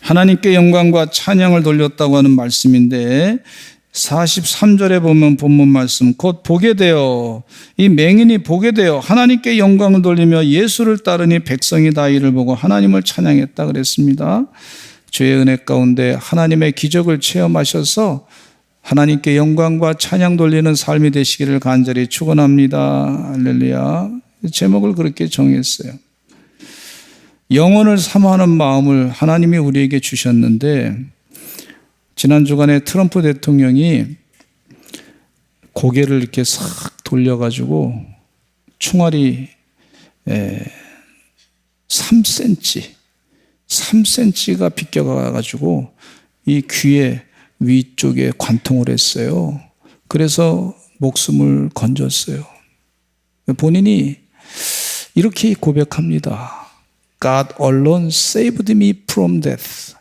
하나님께 영광과 찬양을 돌렸다고 하는 말씀인데 43절에 보면 본문 말씀, 곧 보게 되어, 이 맹인이 보게 되어 하나님께 영광을 돌리며 예수를 따르니 백성이 다 이를 보고 하나님을 찬양했다 그랬습니다. 주의 은혜 가운데 하나님의 기적을 체험하셔서 하나님께 영광과 찬양 돌리는 삶이 되시기를 간절히 축원합니다. 할렐루야. 제목을 그렇게 정했어요. 영혼을 사모하는 마음을 하나님이 우리에게 주셨는데, 지난 주간에 트럼프 대통령이 고개를 이렇게 싹 돌려가지고 총알이 3cm가 비껴가가지고 이 귀에 위쪽에 관통을 했어요. 그래서 목숨을 건졌어요. 본인이 이렇게 고백합니다. God alone saved me from death.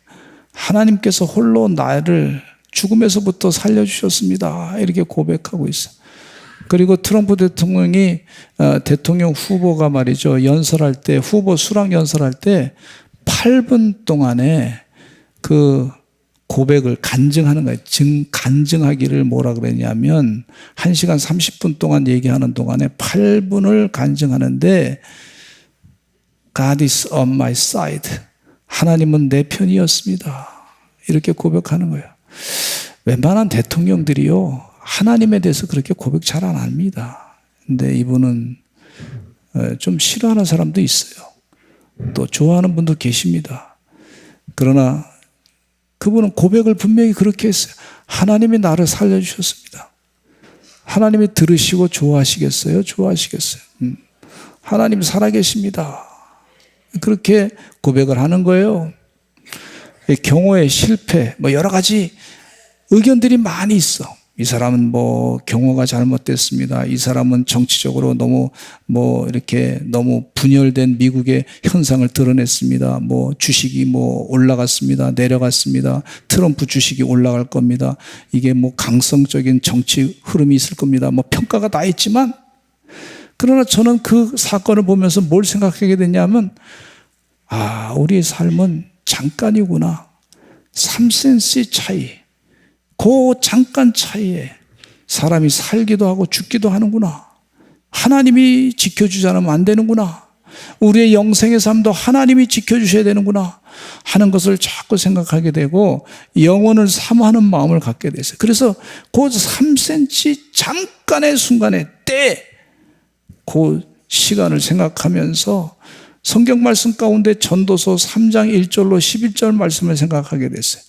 하나님께서 홀로 나를 죽음에서부터 살려주셨습니다. 이렇게 고백하고 있어요. 그리고 트럼프 대통령이 대통령 후보가 말이죠, 연설할 때, 후보 수락 연설할 때 8분 동안에 그 고백을 간증하는 거예요. 간증하기를 뭐라 그랬냐면 1시간 30분 동안 얘기하는 동안에 8분을 간증하는데 God is on my side. 하나님은 내 편이었습니다. 이렇게 고백하는 거예요. 웬만한 대통령들이요, 하나님에 대해서 그렇게 고백 잘 안 합니다. 근데 이분은 좀 싫어하는 사람도 있어요. 또 좋아하는 분도 계십니다. 그러나 그분은 고백을 분명히 그렇게 했어요. 하나님이 나를 살려주셨습니다. 하나님이 들으시고 좋아하시겠어요? 좋아하시겠어요? 하나님 살아계십니다. 그렇게 고백을 하는 거예요. 경호의 실패, 여러 가지 의견들이 많이 있어. 이 사람은 경호가 잘못됐습니다. 이 사람은 정치적으로 너무 이렇게 너무 분열된 미국의 현상을 드러냈습니다. 주식이 올라갔습니다. 내려갔습니다. 트럼프 주식이 올라갈 겁니다. 이게 강성적인 정치 흐름이 있을 겁니다. 평가가 다 있지만, 그러나 저는 그 사건을 보면서 뭘 생각하게 됐냐면, 우리의 삶은 잠깐이구나. 3cm 차이. 그 잠깐 차이에 사람이 살기도 하고 죽기도 하는구나. 하나님이 지켜주지 않으면 안 되는구나. 우리의 영생의 삶도 하나님이 지켜주셔야 되는구나 하는 것을 자꾸 생각하게 되고 영혼을 사모하는 마음을 갖게 됐어요. 그래서 그 3cm 잠깐의 순간에 그 시간을 생각하면서 성경 말씀 가운데 전도서 3장 1절로 11절 말씀을 생각하게 됐어요.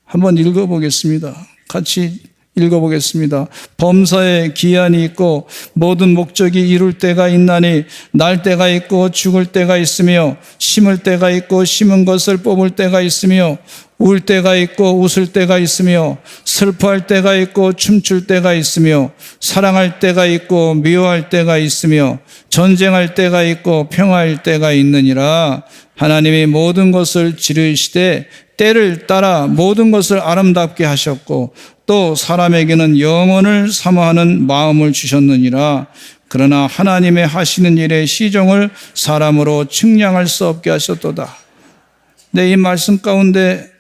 한번 읽어보겠습니다. 같이 읽어보겠습니다. 범사에 기한이 있고 모든 목적이 이룰 때가 있나니 날 때가 있고 죽을 때가 있으며 심을 때가 있고 심은 것을 뽑을 때가 있으며 울 때가 있고 웃을 때가 있으며 슬퍼할 때가 있고 춤출 때가 있으며 사랑할 때가 있고 미워할 때가 있으며 전쟁할 때가 있고 평화할 때가 있느니라. 하나님이 모든 것을 지르시되 때를 따라 모든 것을 아름답게 하셨고 또 사람에게는 영혼을 사모하는 마음을 주셨느니라. 그러나 하나님의 하시는 일의 시종을 사람으로 측량할 수 없게 하셨도다. 네, 이 말씀 가운데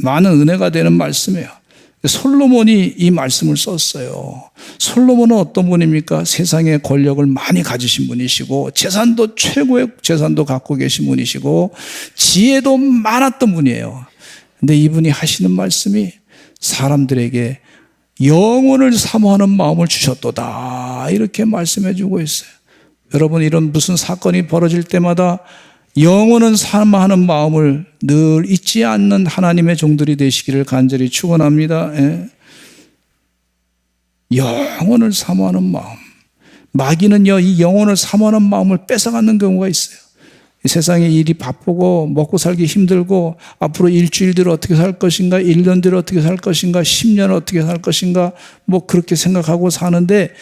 많은 은혜가 되는 말씀이에요. 솔로몬이 이 말씀을 썼어요. 솔로몬은 어떤 분입니까? 세상의 권력을 많이 가지신 분이시고 재산도 최고의 재산도 갖고 계신 분이시고 지혜도 많았던 분이에요. 근데 이분이 하시는 말씀이 사람들에게 영혼을 사모하는 마음을 주셨도다, 이렇게 말씀해 주고 있어요. 여러분, 이런 무슨 사건이 벌어질 때마다 영혼을 사모하는 마음을 늘 잊지 않는 하나님의 종들이 되시기를 간절히 축원합니다. 영혼을 사모하는 마음. 마귀는요, 이 영혼을 사모하는 마음을 뺏어가는 경우가 있어요. 이 세상에 일이 바쁘고 먹고 살기 힘들고 앞으로 일주일 뒤로 어떻게 살 것인가, 1년 뒤로 어떻게 살 것인가, 10년 어떻게 살 것인가, 그렇게 생각하고 사는데,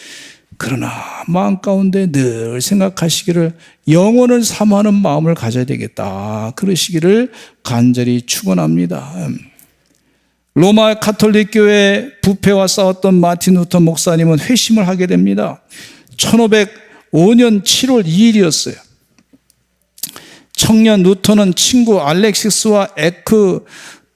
그러나 마음 가운데 늘 생각하시기를 영혼을 사모하는 마음을 가져야 되겠다, 그러시기를 간절히 축원합니다. 로마 가톨릭 교회 부패와 싸웠던 마틴 루터 목사님은 회심을 하게 됩니다. 1505년 7월 2일이었어요. 청년 루터는 친구 알렉시스와 에크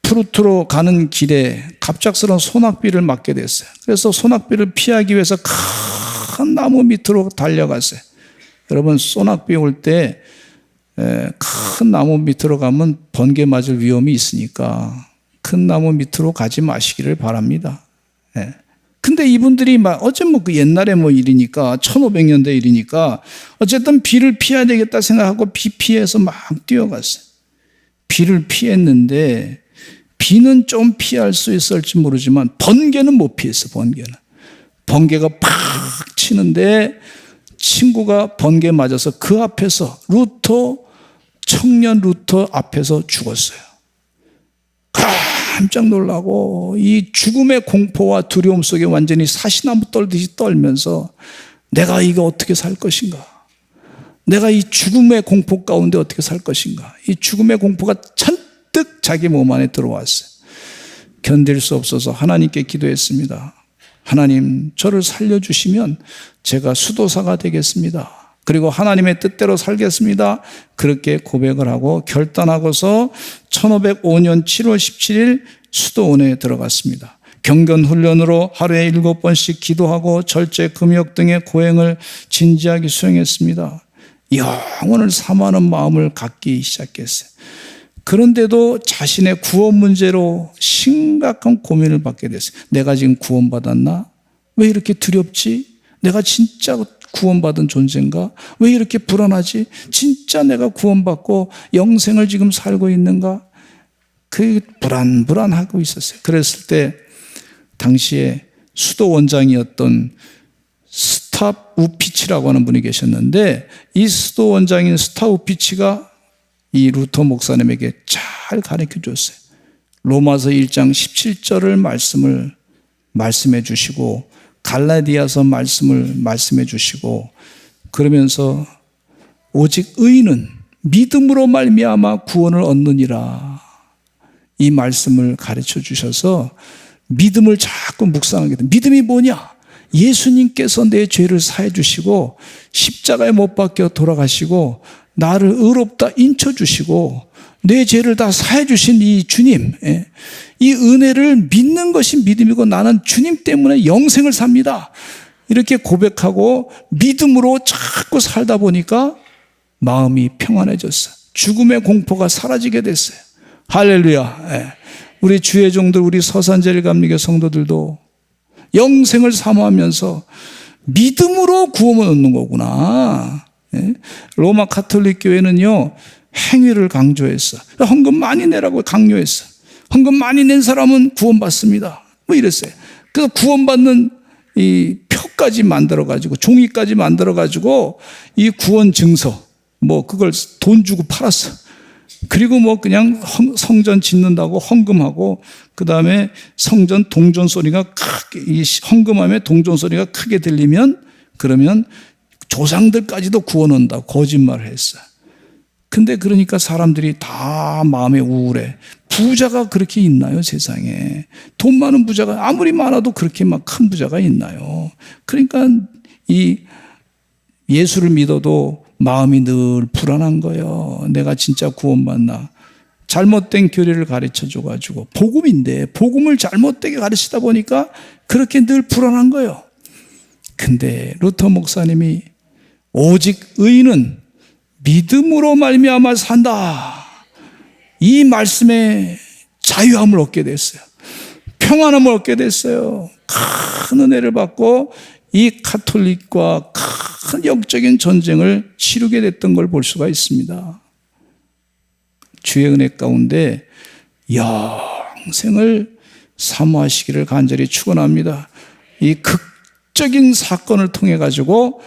프루트로 가는 길에 갑작스러운 소낙비를 맞게 됐어요. 그래서 소낙비를 피하기 위해서 큰 나무 밑으로 달려갔어요. 여러분, 소낙비 올 때 큰 나무 밑으로 가면 번개 맞을 위험이 있으니까 큰 나무 밑으로 가지 마시기를 바랍니다. 근데 이분들이 어쩌면 그 옛날에 일이니까 1500년대 일이니까 어쨌든 비를 피해야 되겠다 생각하고 비 피해서 막 뛰어갔어요. 비를 피했는데 비는 좀 피할 수 있을지 모르지만 번개는 못 피했어. 번개가 팍 치는데 친구가 번개 맞아서 그 앞에서 청년 루터 앞에서 죽었어요. 깜짝 놀라고 이 죽음의 공포와 두려움 속에 완전히 사시나무 떨듯이 떨면서 내가 이거 어떻게 살 것인가? 내가 이 죽음의 공포 가운데 어떻게 살 것인가? 이 죽음의 공포가 잔뜩 자기 몸 안에 들어왔어요. 견딜 수 없어서 하나님께 기도했습니다. 하나님, 저를 살려주시면 제가 수도사가 되겠습니다. 그리고 하나님의 뜻대로 살겠습니다. 그렇게 고백을 하고 결단하고서 1505년 7월 17일 수도원에 들어갔습니다. 경건훈련으로 하루에 7번씩 기도하고 절제, 금욕 등의 고행을 진지하게 수행했습니다. 영혼을 사모하는 마음을 갖기 시작했어요. 그런데도 자신의 구원 문제로 심각한 고민을 받게 됐어요. 내가 지금 구원받았나? 왜 이렇게 두렵지? 내가 진짜 구원받은 존재인가? 왜 이렇게 불안하지? 진짜 내가 구원받고 영생을 지금 살고 있는가? 그 불안하고 있었어요. 그랬을 때 당시에 수도 원장이었던 스탑 우피치라고 하는 분이 계셨는데 이 수도 원장인 스탑 우피치가 이 루터 목사님에게 잘 가르쳐 줬어요. 로마서 1장 17절을 말씀해 주시고 갈라디아서 말씀을 말씀해 주시고 그러면서 오직 의인은 믿음으로 말미암아 구원을 얻느니라 이 말씀을 가르쳐 주셔서 믿음을 자꾸 묵상하게 됩니다. 믿음이 뭐냐? 예수님께서 내 죄를 사해 주시고 십자가에 못 박혀 돌아가시고 나를 의롭다 인쳐 주시고 내 죄를 다 사해 주신 이 주님, 이 은혜를 믿는 것이 믿음이고 나는 주님 때문에 영생을 삽니다. 이렇게 고백하고 믿음으로 자꾸 살다 보니까 마음이 평안해졌어요. 죽음의 공포가 사라지게 됐어요. 할렐루야. 우리 주의 종들, 우리 서산제일감리교 성도들도 영생을 사모하면서 믿음으로 구원을 얻는 거구나. 로마 가톨릭 교회는요, 행위를 강조했어. 헌금 많이 내라고 강요했어. 헌금 많이 낸 사람은 구원받습니다. 이랬어요. 그래서 구원받는 이 표까지 만들어가지고, 종이까지 만들어가지고, 이 구원 증서, 그걸 돈 주고 팔았어. 그리고 그냥 성전 짓는다고 헌금하고, 그 다음에 성전 동전 소리가 크게, 이 헌금하면 동전 소리가 크게 들리면, 그러면 조상들까지도 구원 온다고 거짓말을 했어요. 근데 그러니까 사람들이 다 마음에 우울해. 부자가 그렇게 있나요, 세상에? 돈 많은 부자가 아무리 많아도 그렇게 막 큰 부자가 있나요? 그러니까 이 예수를 믿어도 마음이 늘 불안한 거예요. 내가 진짜 구원받나? 잘못된 교리를 가르쳐 줘가지고 복음인데 복음을 잘못되게 가르치다 보니까 그렇게 늘 불안한 거예요. 근데 루터 목사님이 오직 의인은 믿음으로 말미암아 산다. 이 말씀에 자유함을 얻게 됐어요. 평안함을 얻게 됐어요. 큰 은혜를 받고 이 가톨릭과 큰 영적인 전쟁을 치르게 됐던 걸 볼 수가 있습니다. 주의 은혜 가운데 영생을 사모하시기를 간절히 축원합니다. 이 극적인 사건을 통해 가지고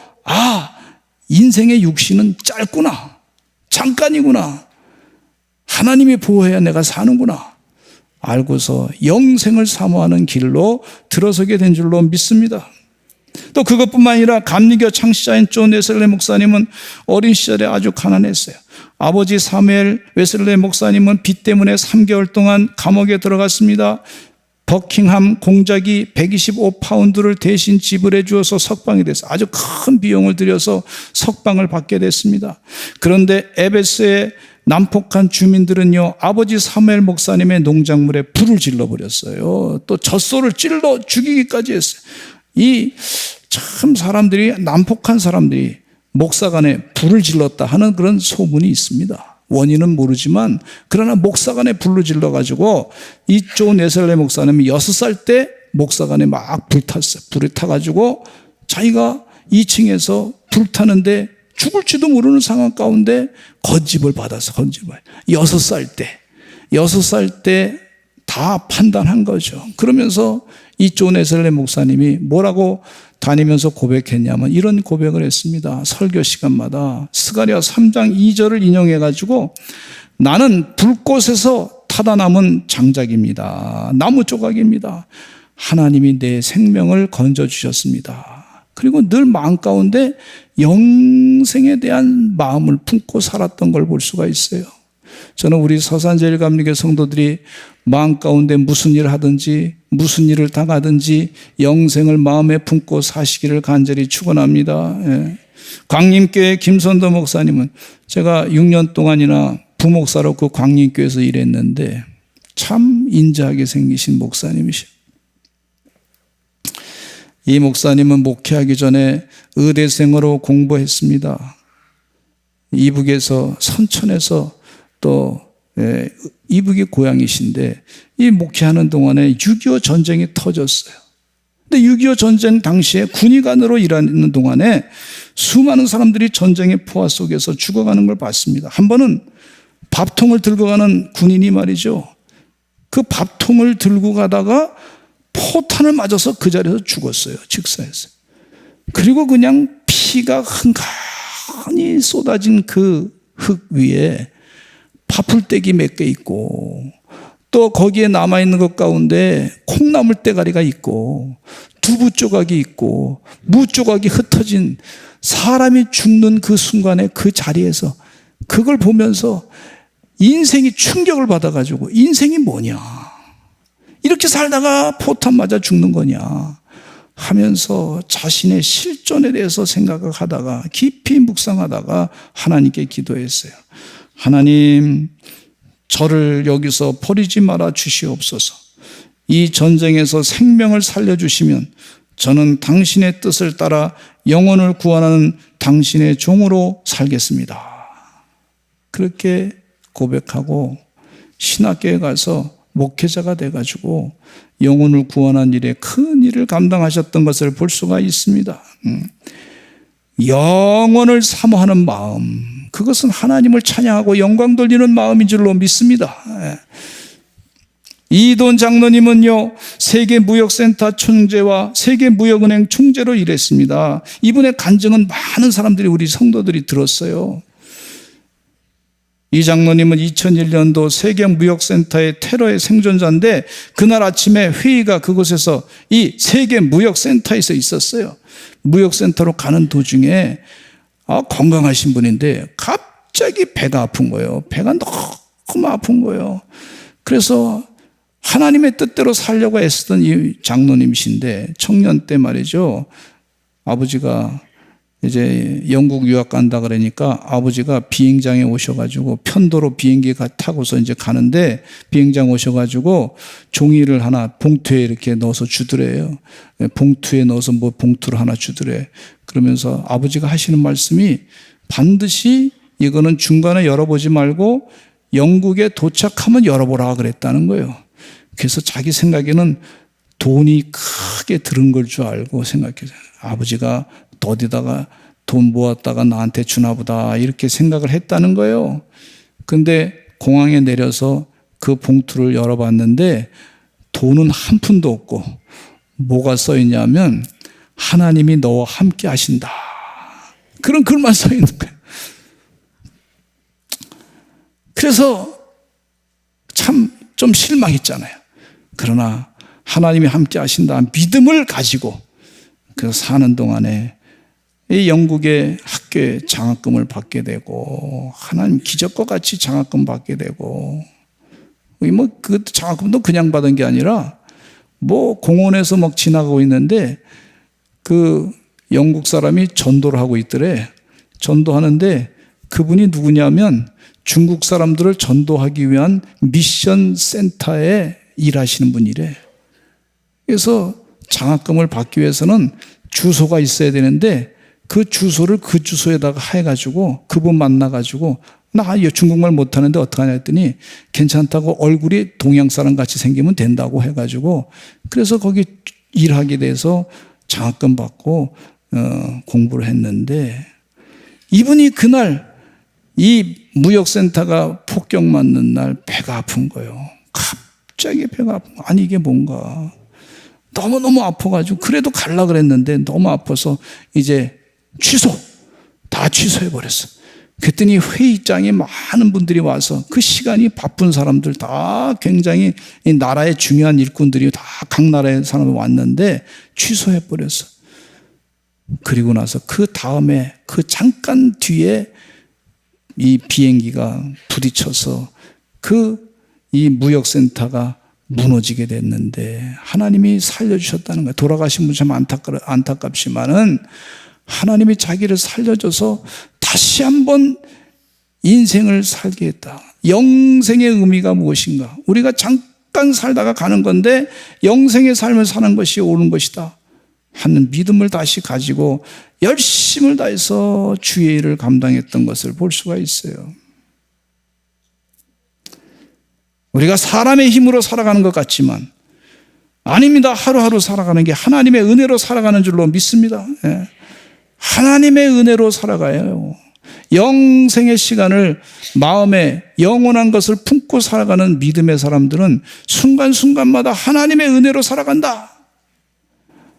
인생의 육신은 짧구나. 잠깐이구나. 하나님이 보호해야 내가 사는구나. 알고서 영생을 사모하는 길로 들어서게 된 줄로 믿습니다. 또 그것뿐만 아니라 감리교 창시자인 존 웨슬레 목사님은 어린 시절에 아주 가난했어요. 아버지 사무엘 웨슬레 목사님은 빚 때문에 3개월 동안 감옥에 들어갔습니다. 버킹함 공작이 125파운드를 대신 지불해 주어서 석방이 됐어요. 아주 큰 비용을 들여서 석방을 받게 됐습니다. 그런데 에베스의 난폭한 주민들은요, 아버지 사무엘 목사님의 농작물에 불을 질러버렸어요. 또 젖소를 찔러 죽이기까지 했어요. 이 참 사람들이, 난폭한 사람들이 목사간에 불을 질렀다 하는 그런 소문이 있습니다. 원인은 모르지만 그러나 목사간에 불을 질러가지고 이조 네셀레 목사님이 6살 때 목사간에 막 불탔어요. 불을 타가지고 자기가 2층에서 불타는데 죽을지도 모르는 상황 가운데 건집을 받아서 6살 때 다 판단한 거죠. 그러면서 이조 네셀레 목사님이 뭐라고 다니면서 고백했냐면 이런 고백을 했습니다. 설교 시간마다 스가랴 3장 2절을 인용해가지고 나는 불꽃에서 타다 남은 장작입니다. 나무 조각입니다. 하나님이 내 생명을 건져주셨습니다. 그리고 늘 마음 가운데 영생에 대한 마음을 품고 살았던 걸 볼 수가 있어요. 저는 우리 서산제일감리교 성도들이 마음 가운데 무슨 일을 하든지 무슨 일을 당하든지 영생을 마음에 품고 사시기를 간절히 축원합니다. 예. 광림교회 김선도 목사님은 제가 6년 동안이나 부목사로 그 광림교회에서 일했는데 참 인자하게 생기신 목사님이시죠. 이 목사님은 목회하기 전에 의대생으로 공부했습니다. 이북에서 선천에서 또 이북이 고향이신데 이 목회하는 동안에 6.25 전쟁이 터졌어요. 근데 6.25 전쟁 당시에 군의관으로 일하는 동안에 수많은 사람들이 전쟁의 포화 속에서 죽어가는 걸 봤습니다. 한 번은 밥통을 들고 가는 군인이 말이죠. 그 밥통을 들고 가다가 포탄을 맞아서 그 자리에서 죽었어요. 직사했어요. 그리고 그냥 피가 흥건히 쏟아진 그 흙 위에 파풀떼기 몇 개 있고 또 거기에 남아있는 것 가운데 콩나물 대가리가 있고 두부 조각이 있고 무 조각이 흩어진 사람이 죽는 그 순간에 그 자리에서 그걸 보면서 인생이 충격을 받아가지고 인생이 뭐냐, 이렇게 살다가 포탄 맞아 죽는 거냐 하면서 자신의 실존에 대해서 생각을 하다가 깊이 묵상하다가 하나님께 기도했어요. 하나님, 저를 여기서 버리지 말아 주시옵소서. 이 전쟁에서 생명을 살려주시면 저는 당신의 뜻을 따라 영혼을 구원하는 당신의 종으로 살겠습니다. 그렇게 고백하고 신학교에 가서 목회자가 돼가지고 영혼을 구원한 일에 큰 일을 감당하셨던 것을 볼 수가 있습니다. 영혼을 사모하는 마음, 그것은 하나님을 찬양하고 영광 돌리는 마음인 줄로 믿습니다. 이돈 장로님은요, 세계무역센터 총재와 세계무역은행 총재로 일했습니다. 이분의 간증은 많은 사람들이, 우리 성도들이 들었어요. 이 장로님은 2001년도 세계무역센터의 테러의 생존자인데 그날 아침에 회의가 그곳에서 이 세계무역센터에서 있었어요. 무역센터로 가는 도중에 건강하신 분인데 갑자기 배가 아픈 거예요. 배가 너무 아픈 거예요. 그래서 하나님의 뜻대로 살려고 애쓰던 이 장로님이신데 청년 때 말이죠. 아버지가 이제 영국 유학 간다 그러니까 아버지가 비행장에 오셔가지고 편도로 비행기 타고서 이제 가는데 비행장 오셔가지고 종이를 하나 봉투에 이렇게 넣어서 주더래요. 봉투에 넣어서 뭐 봉투를 하나 주더래. 그러면서 아버지가 하시는 말씀이 반드시 이거는 중간에 열어보지 말고 영국에 도착하면 열어보라 그랬다는 거예요. 그래서 자기 생각에는 돈이 크게 들은 걸 줄 알고 생각해요. 아버지가 어디다가 돈 모았다가 나한테 주나 보다 이렇게 생각을 했다는 거예요. 근데 공항에 내려서 그 봉투를 열어봤는데 돈은 한 푼도 없고 뭐가 써 있냐면 하나님이 너와 함께 하신다, 그런 글만 써 있는 거예요. 그래서 참 좀 실망했잖아요. 그러나 하나님이 함께 하신다 믿음을 가지고 그 사는 동안에 이 영국의 학교에 장학금을 받게 되고 하나님 기적과 같이 장학금 받게 되고 뭐 그 장학금도 그냥 받은 게 아니라 뭐 공원에서 막 지나가고 있는데 그 영국 사람이 전도를 하고 있더래. 전도하는데 그분이 누구냐면 중국 사람들을 전도하기 위한 미션 센터에 일하시는 분이래. 그래서 장학금을 받기 위해서는 주소가 있어야 되는데 그 주소를 그 주소에다가 해가지고 그분 만나가지고 나 중국말 못하는데 어떡하냐 했더니 괜찮다고 얼굴이 동양 사람 같이 생기면 된다고 해가지고 그래서 거기 일하게 돼서 장학금 받고 공부를 했는데 이분이 그날 이 무역센터가 폭격 맞는 날 배가 아픈 거예요. 갑자기 배가 아픈 거예요. 아니 이게 뭔가 너무너무 아파가지고 그래도 갈라 그랬는데 너무 아파서 이제 다 취소해버렸어. 그랬더니 회의장에 많은 분들이 와서 그 시간이 바쁜 사람들 다 굉장히 이 나라의 중요한 일꾼들이 다 각 나라의 사람이 왔는데 취소해버렸어. 그리고 나서 그 다음에 그 잠깐 뒤에 이 비행기가 부딪혀서 이 무역센터가 무너지게 됐는데 하나님이 살려주셨다는 거예요. 돌아가신 분 참 안타깝지만은 하나님이 자기를 살려줘서 다시 한번 인생을 살게 했다. 영생의 의미가 무엇인가? 우리가 잠깐 살다가 가는 건데 영생의 삶을 사는 것이 옳은 것이다 하는 믿음을 다시 가지고 열심을 다해서 주의 일을 감당했던 것을 볼 수가 있어요. 우리가 사람의 힘으로 살아가는 것 같지만 아닙니다. 하루하루 살아가는 게 하나님의 은혜로 살아가는 줄로 믿습니다. 하나님의 은혜로 살아가요. 영생의 시간을 마음에 영원한 것을 품고 살아가는 믿음의 사람들은 순간순간마다 하나님의 은혜로 살아간다.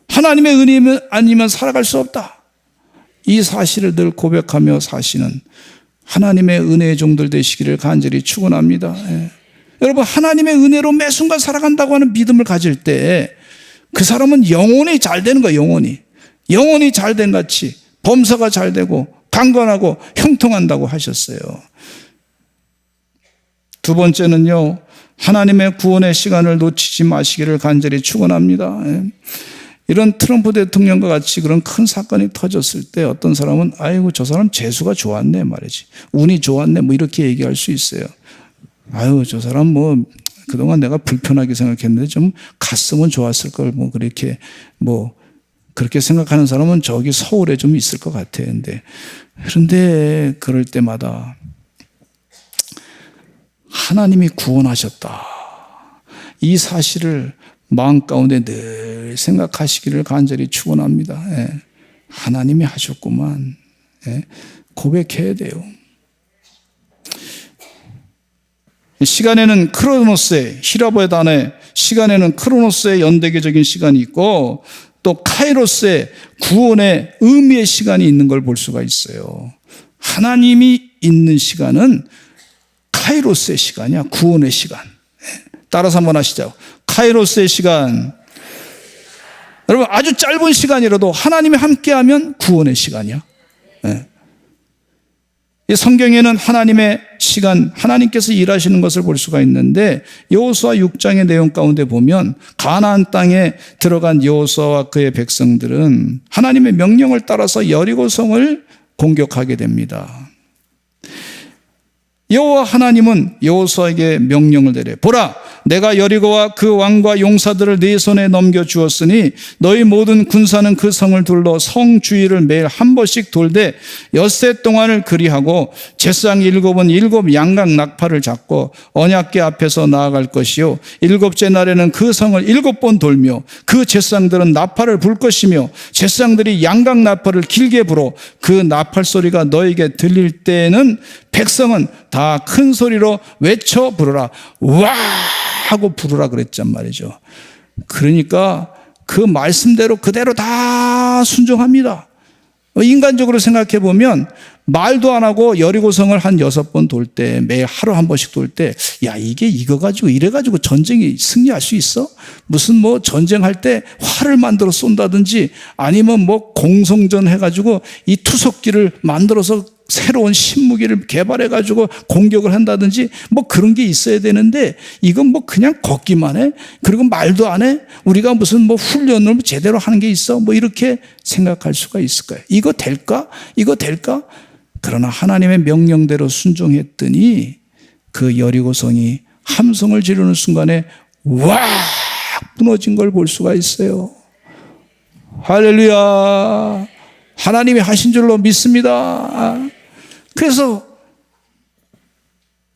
하나님의 은혜 아니면 살아갈 수 없다. 이 사실을 늘 고백하며 사시는 하나님의 은혜의 종들 되시기를 간절히 축원합니다. 여러분 하나님의 은혜로 매 순간 살아간다고 하는 믿음을 가질 때 그 사람은 영혼이 잘 되는 거예요. 영혼이 잘 된 같이 범사가 잘 되고 강건하고 형통한다고 하셨어요. 두 번째는요, 하나님의 구원의 시간을 놓치지 마시기를 간절히 축원합니다. 이런 트럼프 대통령과 같이 그런 큰 사건이 터졌을 때 어떤 사람은 아이고 저 사람 재수가 좋았네 말이지, 운이 좋았네 뭐 이렇게 얘기할 수 있어요. 아유 저 사람 뭐 그동안 내가 불편하게 생각했는데 좀 갔으면 좋았을 걸 뭐 그렇게 뭐 그렇게 생각하는 사람은 저기 서울에 좀 있을 것 같아요. 그런데 그럴 때마다 하나님이 구원하셨다. 이 사실을 마음 가운데 늘 생각하시기를 간절히 축원합니다. 하나님이 하셨구만. 고백해야 돼요. 시간에는 크로노스의 히라보의 단어에 시간에는 크로노스의 연대계적인 시간이 있고 또 카이로스의 구원의 의미의 시간이 있는 걸 볼 수가 있어요. 하나님이 있는 시간은 카이로스의 시간이야. 구원의 시간. 따라서 한번 하시죠. 카이로스의 시간. 여러분 아주 짧은 시간이라도 하나님이 함께하면 구원의 시간이야. 이 성경에는 하나님의 시간, 하나님께서 일하시는 것을 볼 수가 있는데 여호수아 6장의 내용 가운데 보면 가나안 땅에 들어간 여호수아와 그의 백성들은 하나님의 명령을 따라서 여리고성을 공격하게 됩니다. 여호와 하나님은 여호수아에게 명령을 내려 보라 내가 여리고와 그 왕과 용사들을 네 손에 넘겨주었으니 너희 모든 군사는 그 성을 둘러 성 주위를 매일 한 번씩 돌되 엿새 동안을 그리하고 제사장 7은 7 양각 나팔을 잡고 언약궤 앞에서 나아갈 것이요 7째 날에는 그 성을 7번 돌며 그 제사장들은 나팔을 불 것이며 제사장들이 양각 나팔을 길게 불어 그 나팔 소리가 너에게 들릴 때에는 백성은 다 큰 소리로 외쳐 부르라. 와 하고 부르라 그랬단 말이죠. 그러니까 그 말씀대로 그대로 다 순종합니다. 인간적으로 생각해 보면 말도 안 하고 여리고성을 한 6번 돌 때 매일 하루 한 번씩 돌 때 야 이게 이거 가지고 이래 가지고 전쟁이 승리할 수 있어? 무슨 뭐 전쟁할 때 활을 만들어 쏜다든지 아니면 뭐 공성전 해가지고 이 투석기를 만들어서 새로운 신무기를 개발해가지고 공격을 한다든지 뭐 그런 게 있어야 되는데 이건 뭐 그냥 걷기만 해. 그리고 말도 안 해. 우리가 무슨 뭐 훈련을 제대로 하는 게 있어. 뭐 이렇게 생각할 수가 있을 거예요. 이거 될까? 이거 될까? 그러나 하나님의 명령대로 순종했더니 그 여리고성이 함성을 지르는 순간에 와 무너진 걸 볼 수가 있어요. 할렐루야. 하나님이 하신 줄로 믿습니다. 그래서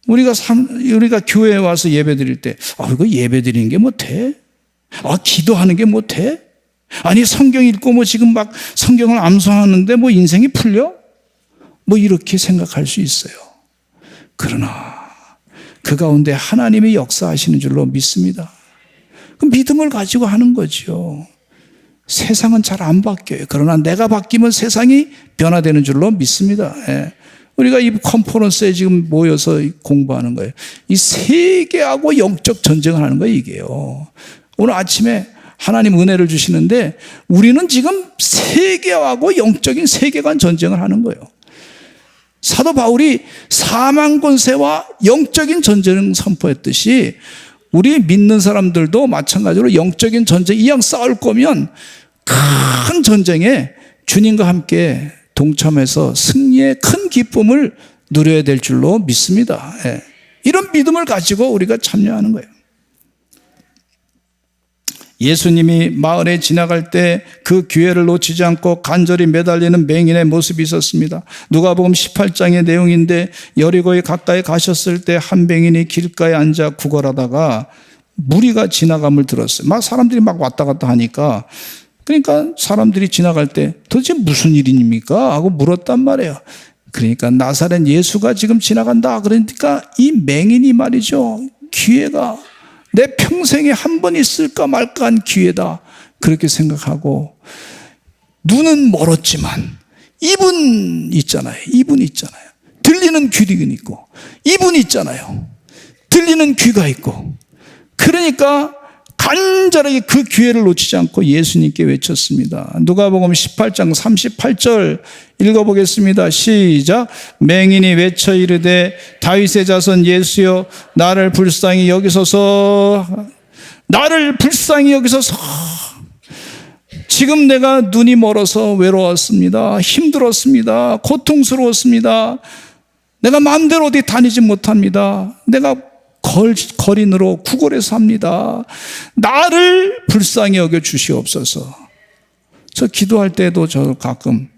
우리가 교회에 와서 예배 드릴 때, 이거 예배 드리는 게 못해? 기도하는 게 못해? 아니, 성경 읽고 뭐 지금 막 성경을 암송하는데 뭐 인생이 풀려? 뭐 이렇게 생각할 수 있어요. 그러나 그 가운데 하나님이 역사하시는 줄로 믿습니다. 그 믿음을 가지고 하는 거죠. 세상은 잘 안 바뀌어요. 그러나 내가 바뀌면 세상이 변화되는 줄로 믿습니다. 예. 우리가 이 컨퍼런스에 지금 모여서 공부하는 거예요. 이 세계하고 영적 전쟁을 하는 거예요, 이게요. 오늘 아침에 하나님 은혜를 주시는데 우리는 지금 세계하고 영적인 세계관 전쟁을 하는 거예요. 사도 바울이 사망 권세와 영적인 전쟁을 선포했듯이 우리 믿는 사람들도 마찬가지로 영적인 전쟁 이왕 싸울 거면 큰 전쟁에 주님과 함께 동참해서 승리의 큰 기쁨을 누려야 될 줄로 믿습니다. 예. 이런 믿음을 가지고 우리가 참여하는 거예요. 예수님이 마을에 지나갈 때 그 기회를 놓치지 않고 간절히 매달리는 맹인의 모습이 있었습니다. 누가복음 18장의 내용인데 여리고에 가까이 가셨을 때 한 맹인이 길가에 앉아 구걸하다가 무리가 지나감을 들었어요. 막 사람들이 막 왔다 갔다 하니까 그러니까 사람들이 지나갈 때 도대체 무슨 일입니까? 하고 물었단 말이에요. 그러니까 나사렛 예수가 지금 지나간다. 그러니까 이 맹인이 말이죠. 기회가 내 평생에 한 번 있을까 말까 한 기회다. 그렇게 생각하고 눈은 멀었지만 입은 있잖아요. 입은 있잖아요. 들리는 귀는 있고 입은 있잖아요. 들리는 귀가 있고 그러니까 간절하게 그 기회를 놓치지 않고 예수님께 외쳤습니다. 누가복음 18장 38절 읽어보겠습니다. 시작. 맹인이 외쳐 이르되 다윗의 자손 예수여 나를 불쌍히 여기소서. 나를 불쌍히 여기소서. 지금 내가 눈이 멀어서 외로웠습니다. 힘들었습니다. 고통스러웠습니다. 내가 마음대로 어디 다니지 못합니다. 내가 거린으로 구걸해서 삽니다. 나를 불쌍히 여겨 주시옵소서. 저 기도할 때도 저 가끔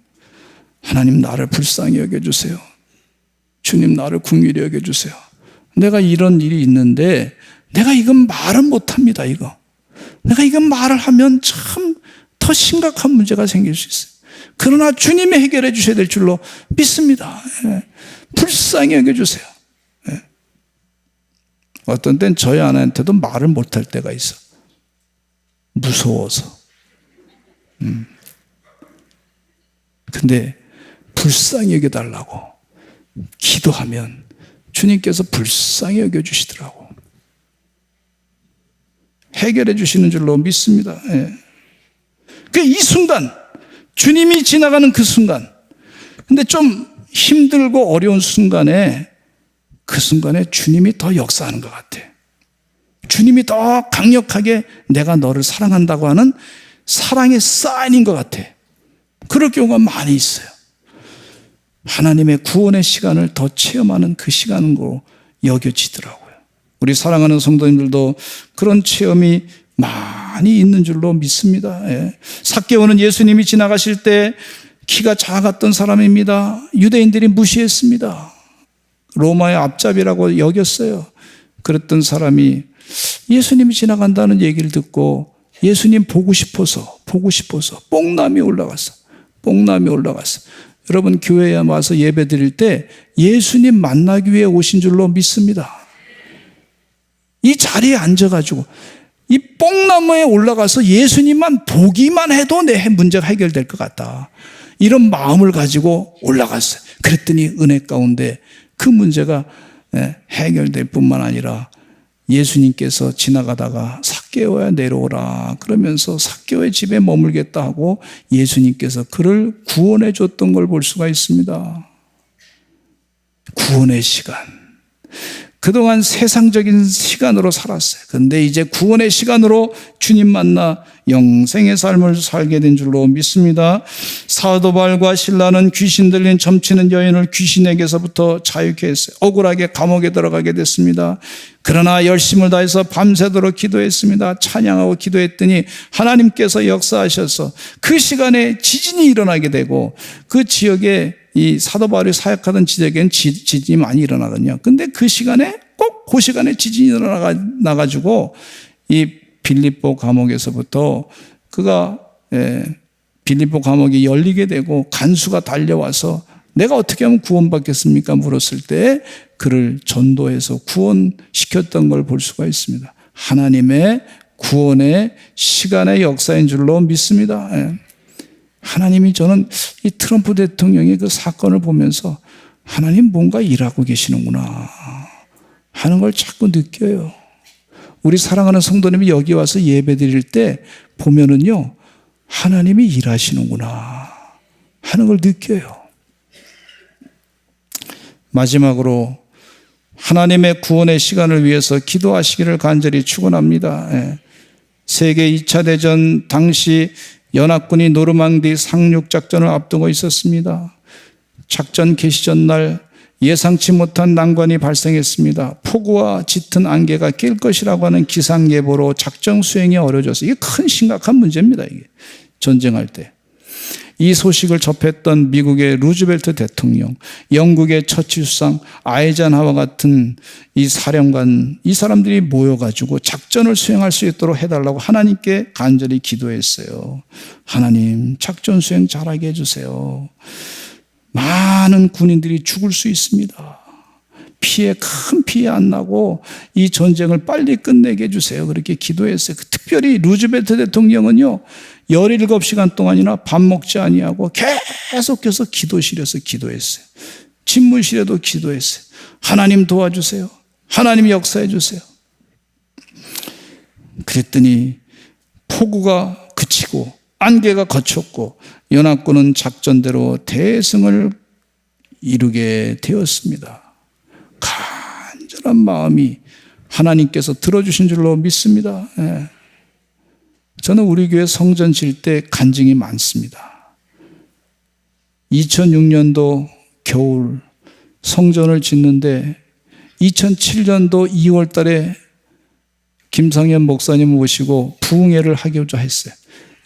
하나님 나를 불쌍히 여겨 주세요. 주님 나를 긍휼히 여겨 주세요. 내가 이런 일이 있는데 내가 이건 말은 못합니다. 내가 이건 말을 하면 참 더 심각한 문제가 생길 수 있어요. 그러나 주님이 해결해 주셔야 될 줄로 믿습니다. 불쌍히 여겨 주세요. 어떤 땐 저희 아내한테도 말을 못할 때가 있어. 무서워서. 근데 불쌍히 여겨달라고 기도하면 주님께서 불쌍히 여겨주시더라고. 해결해 주시는 줄로 믿습니다. 이 순간, 주님이 지나가는 그 순간, 근데 좀 힘들고 어려운 순간에 그 순간에 주님이 더 역사하는 것 같아. 주님이 더 강력하게 내가 너를 사랑한다고 하는 사랑의 사인인 것 같아. 그럴 경우가 많이 있어요. 하나님의 구원의 시간을 더 체험하는 그 시간으로 여겨지더라고요. 우리 사랑하는 성도님들도 그런 체험이 많이 있는 줄로 믿습니다. 삭개오는 예수님이 지나가실 때 키가 작았던 사람입니다. 유대인들이 무시했습니다. 로마의 앞잡이라고 여겼어요. 그랬던 사람이 예수님이 지나간다는 얘기를 듣고 예수님 보고 싶어서 뽕남이 올라갔어. 여러분 교회에 와서 예배 드릴 때 예수님 만나기 위해 오신 줄로 믿습니다. 이 자리에 앉아가지고 이 뽕나무에 올라가서 예수님만 보기만 해도 내 문제가 해결될 것 같다. 이런 마음을 가지고 올라갔어요. 그랬더니 은혜 가운데 그 문제가 해결될 뿐만 아니라 예수님께서 지나가다가 삭개오야 내려오라 그러면서 삭개오의 집에 머물겠다 하고 예수님께서 그를 구원해 줬던 걸 볼 수가 있습니다. 구원의 시간. 그동안 세상적인 시간으로 살았어요. 그런데 이제 구원의 시간으로 주님 만나 영생의 삶을 살게 된 줄로 믿습니다. 사도 바울과 실라는 귀신 들린 점치는 여인을 귀신에게서부터 자유케 했어요. 억울하게 감옥에 들어가게 됐습니다. 그러나 열심을 다해서 밤새도록 기도했습니다. 찬양하고 기도했더니 하나님께서 역사하셔서 그 시간에 지진이 일어나게 되고, 그 지역에 이 사도 바울이 사역하던 지역에는 지진이 많이 일어나거든요. 근데 그 시간에 꼭 그 시간에 지진이 일어나가지고 이 빌립보 감옥에서부터 그가 빌립보 감옥이 열리게 되고 간수가 달려와서 내가 어떻게 하면 구원받겠습니까? 물었을 때 그를 전도해서 구원시켰던 걸 볼 수가 있습니다. 하나님의 구원의 시간의 역사인 줄로 믿습니다. 하나님이, 저는 이 트럼프 대통령의 그 사건을 보면서 하나님 뭔가 일하고 계시는구나 하는 걸 자꾸 느껴요. 우리 사랑하는 성도님이 여기 와서 예배 드릴 때 보면은요, 하나님이 일하시는구나 하는 걸 느껴요. 마지막으로 하나님의 구원의 시간을 위해서 기도하시기를 간절히 축원합니다. 세계 2차 대전 당시 연합군이 노르망디 상륙작전을 앞두고 있었습니다. 작전 개시 전날 예상치 못한 난관이 발생했습니다. 폭우와 짙은 안개가 낄 것이라고 하는 기상 예보로 작전 수행이 어려워져서, 이게 큰 심각한 문제입니다. 이게 전쟁할 때. 이 소식을 접했던 미국의 루즈벨트 대통령, 영국의 처칠 수상, 아이젠하워 같은 이 사령관, 이 사람들이 모여가지고 작전을 수행할 수 있도록 해달라고 하나님께 간절히 기도했어요. 하나님, 작전 수행 잘하게 해주세요. 많은 군인들이 죽을 수 있습니다. 큰 피해 안 나고 이 전쟁을 빨리 끝내게 해주세요. 그렇게 기도했어요. 특별히 루즈벨트 대통령은요, 17시간 동안이나 밥 먹지 아니하고 계속해서 기도실에서 기도했어요. 집무실에도 기도했어요. 하나님 도와주세요. 하나님 역사해 주세요. 그랬더니 폭우가 그치고 안개가 거쳤고 연합군은 작전대로 대승을 이루게 되었습니다. 간절한 마음이 하나님께서 들어주신 줄로 믿습니다. 저는 우리 교회 성전 질 때 간증이 많습니다. 2006년도 겨울 성전을 짓는데 2007년도 2월 달에 김성현 목사님 모시고 부흥회를 하기로 했어요.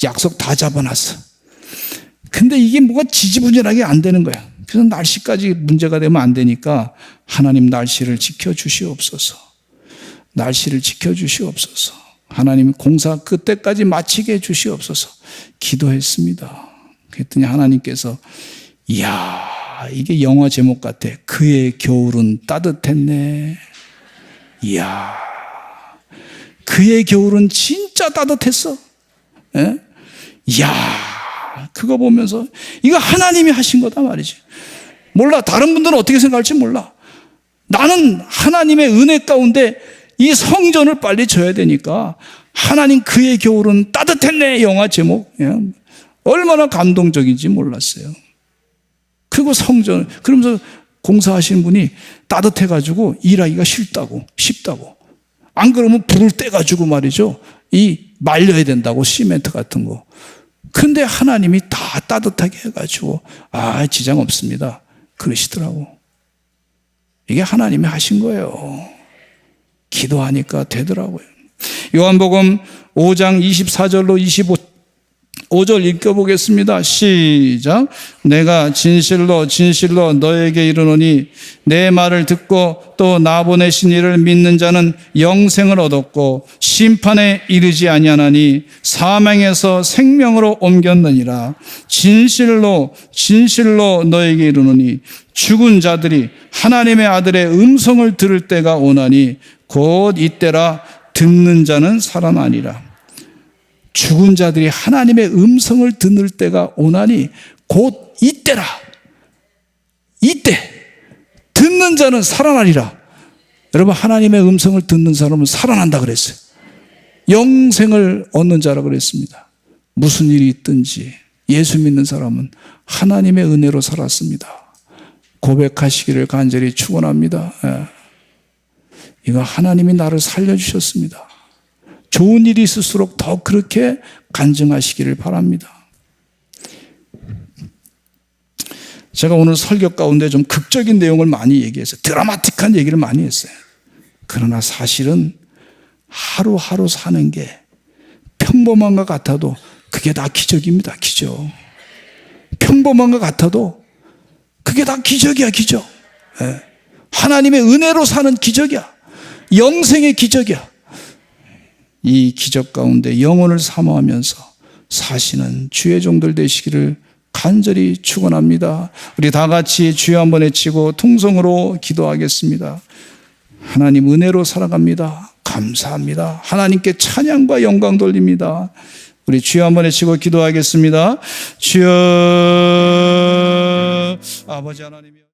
약속 다 잡아놨어. 근데 이게 뭐가 지지부진하게 안 되는 거야. 그래서 날씨까지 문제가 되면 안 되니까 하나님 날씨를 지켜주시옵소서. 날씨를 지켜주시옵소서. 하나님 공사 그때까지 마치게 해주시옵소서. 기도했습니다. 그랬더니 하나님께서, 이야, 이게 영화 제목 같아. 그의 겨울은 따뜻했네. 이야, 그의 겨울은 진짜 따뜻했어. 예? 이야, 그거 보면서 이거 하나님이 하신 거다 말이지. 몰라, 다른 분들은 어떻게 생각할지 몰라. 나는 하나님의 은혜 가운데 이 성전을 빨리 져야 되니까 하나님 그의 겨울은 따뜻했네, 영화 제목. 얼마나 감동적인지 몰랐어요. 그리고 성전, 그러면서 공사하시는 분이 따뜻해가지고 일하기가 쉽다고. 안 그러면 불을 떼가지고 말이죠, 이 말려야 된다고, 시멘트 같은 거. 근데 하나님이 다 따뜻하게 해가지고 지장 없습니다 그러시더라고. 이게 하나님이 하신 거예요. 기도하니까 되더라고요. 요한복음 5장 24절로 25절 읽어보겠습니다. 시작. 내가 진실로 너에게 이르노니 내 말을 듣고 또 나 보내신 이를 믿는 자는 영생을 얻었고 심판에 이르지 아니하나니 사망에서 생명으로 옮겼느니라. 진실로 너에게 이르노니 죽은 자들이 하나님의 아들의 음성을 들을 때가 오나니 곧 이때라. 듣는 자는 살아나니라. 죽은 자들이 하나님의 음성을 듣는 때가 오나니 곧 이때라. 이때 듣는 자는 살아나리라. 여러분, 하나님의 음성을 듣는 사람은 살아난다 그랬어요. 영생을 얻는 자라 그랬습니다. 무슨 일이 있든지 예수 믿는 사람은 하나님의 은혜로 살았습니다. 고백하시기를 간절히 축원합니다. 이거 하나님이 나를 살려주셨습니다. 좋은 일이 있을수록 더 그렇게 간증하시기를 바랍니다. 제가 오늘 설교 가운데 좀 극적인 내용을 많이 얘기해서 드라마틱한 얘기를 많이 했어요. 그러나 사실은 하루하루 사는 게 평범한 것 같아도 그게 다 기적입니다. 기적. 평범한 것 같아도 그게 다 기적이야. 기적. 하나님의 은혜로 사는 기적이야. 영생의 기적이야. 이 기적 가운데 영혼을 사모하면서 사시는 주의 종들 되시기를 간절히 축원합니다. 우리 다 같이 주여 한번 외치고 통성으로 기도하겠습니다. 하나님 은혜로 살아갑니다. 감사합니다. 하나님께 찬양과 영광 돌립니다. 우리 주여 한번 외치고 기도하겠습니다. 주여 아버지 하나님.